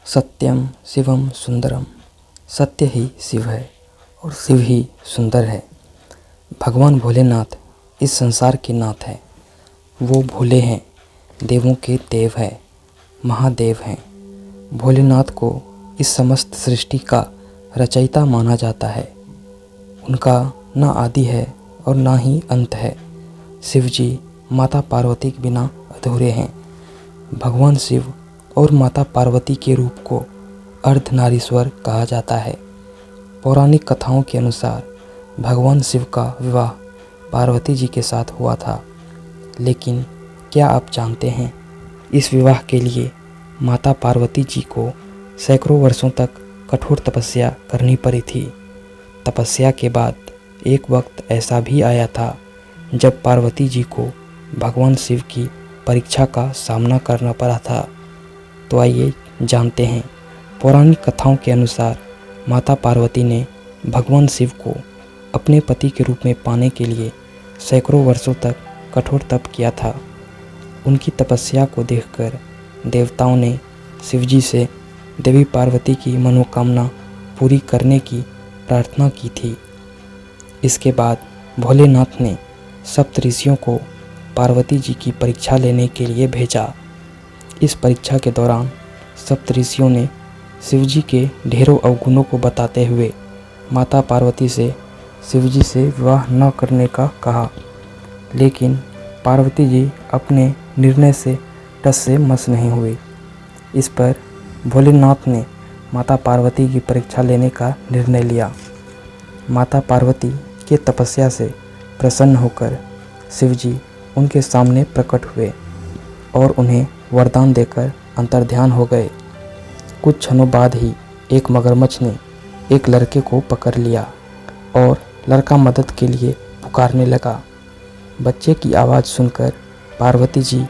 सत्यम शिवम सुंदरम। सत्य ही शिव है और शिव ही सुंदर है। भगवान भोलेनाथ इस संसार के नाथ हैं। वो भोले हैं, देवों के देव हैं, महादेव हैं। भोलेनाथ को इस समस्त सृष्टि का रचयिता माना जाता है। उनका ना आदि है और ना ही अंत है। शिव जी माता पार्वती के बिना अधूरे हैं। भगवान शिव और माता पार्वती के रूप को अर्धनारीश्वर कहा जाता है। पौराणिक कथाओं के अनुसार भगवान शिव का विवाह पार्वती जी के साथ हुआ था। लेकिन क्या आप जानते हैं, इस विवाह के लिए माता पार्वती जी को सैकड़ों वर्षों तक कठोर तपस्या करनी पड़ी थी। तपस्या के बाद एक वक्त ऐसा भी आया था जब पार्वती जी को भगवान शिव की परीक्षा का सामना करना पड़ा था। तो आइए जानते हैं, पौराणिक कथाओं के अनुसार माता पार्वती ने भगवान शिव को अपने पति के रूप में पाने के लिए सैकड़ों वर्षों तक कठोर तप किया था। उनकी तपस्या को देखकर देवताओं ने शिव जी से देवी पार्वती की मनोकामना पूरी करने की प्रार्थना की थी। इसके बाद भोलेनाथ ने सप्तऋषियों को पार्वती जी की परीक्षा लेने के लिए भेजा। इस परीक्षा के दौरान सप्तऋषियों ने शिव जी के ढेरों अवगुणों को बताते हुए माता पार्वती से शिव जी से विवाह न करने का कहा। लेकिन पार्वती जी अपने निर्णय से टस से मस नहीं हुई। इस पर भोलेनाथ ने माता पार्वती की परीक्षा लेने का निर्णय लिया। माता पार्वती के तपस्या से प्रसन्न होकर शिव जी उनके सामने प्रकट हुए और उन्हें वरदान देकर अंतर्ध्यान हो गए। कुछ क्षणों बाद ही एक मगरमच्छ ने एक लड़के को पकड़ लिया और लड़का मदद के लिए पुकारने लगा। बच्चे की आवाज़ सुनकर पार्वती जी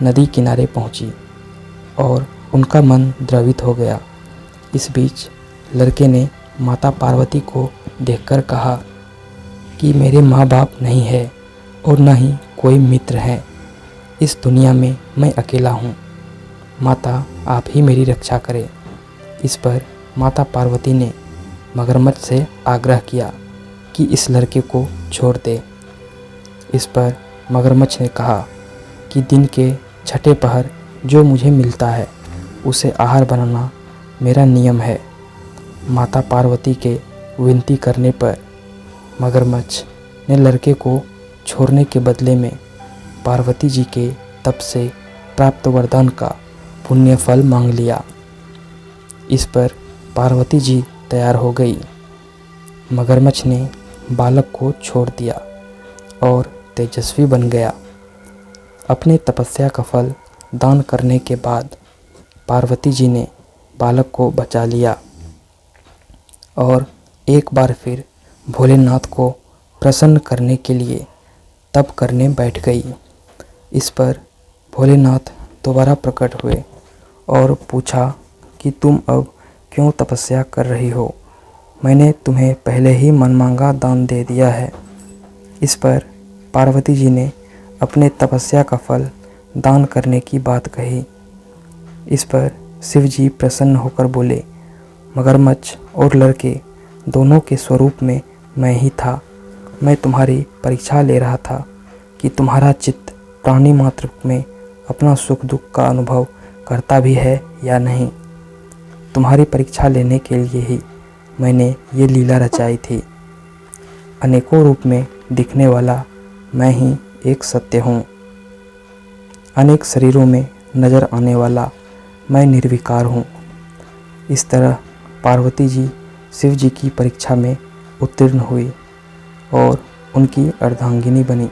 नदी किनारे पहुंची और उनका मन द्रवित हो गया। इस बीच लड़के ने माता पार्वती को देखकर कहा कि मेरे माँ बाप नहीं है और न ही कोई मित्र है। इस दुनिया में मैं अकेला हूँ। माता आप ही मेरी रक्षा करें। इस पर माता पार्वती ने मगरमच्छ से आग्रह किया कि इस लड़के को छोड़ दे। इस पर मगरमच्छ ने कहा कि दिन के छठे पहर जो मुझे मिलता है उसे आहार बनाना मेरा नियम है। माता पार्वती के विनती करने पर मगरमच्छ ने लड़के को छोड़ने के बदले में पार्वती जी के तप से प्राप्त वरदान का पुण्य फल मांग लिया। इस पर पार्वती जी तैयार हो गई। मगरमच्छ ने बालक को छोड़ दिया और तेजस्वी बन गया। अपने तपस्या का फल दान करने के बाद पार्वती जी ने बालक को बचा लिया और एक बार फिर भोलेनाथ को प्रसन्न करने के लिए तप करने बैठ गई। इस पर भोलेनाथ दोबारा प्रकट हुए और पूछा कि तुम अब क्यों तपस्या कर रही हो? मैंने तुम्हें पहले ही मनमांगा दान दे दिया है। इस पर पार्वती जी ने अपने तपस्या का फल दान करने की बात कही। इस पर शिव जी प्रसन्न होकर बोले, मगरमच्छ और लड़के दोनों के स्वरूप में मैं ही था। मैं तुम्हारी परीक्षा ले रहा था कि तुम्हारा चित्त प्राणी मात्र में अपना सुख दुख का अनुभव करता भी है या नहीं। तुम्हारी परीक्षा लेने के लिए ही मैंने ये लीला रचाई थी। अनेकों रूप में दिखने वाला मैं ही एक सत्य हूँ। अनेक शरीरों में नज़र आने वाला मैं निर्विकार हूँ। इस तरह पार्वती जी शिव जी की परीक्षा में उत्तीर्ण हुई और उनकी अर्धांगिनी बनी।